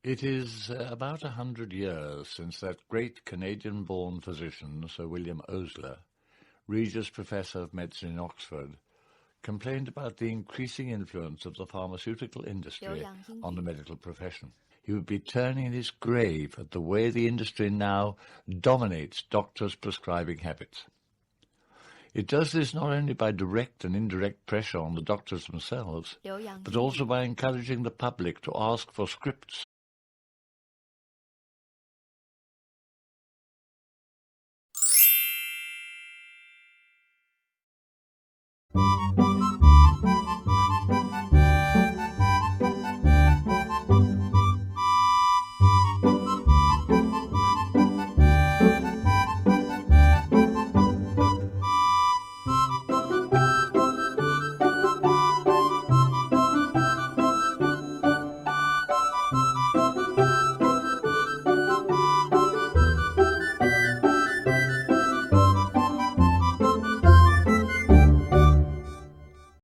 It is about 100 years since that great Canadian-born physician, Sir William Osler, Regius Professor of Medicine in Oxford, complained about the increasing influence of the pharmaceutical industry on the medical profession. He would be turning in his grave at the way the industry now dominates doctors' prescribing habits. It does this not only by direct and indirect pressure on the doctors themselves, but also by encouraging the public to ask for scripts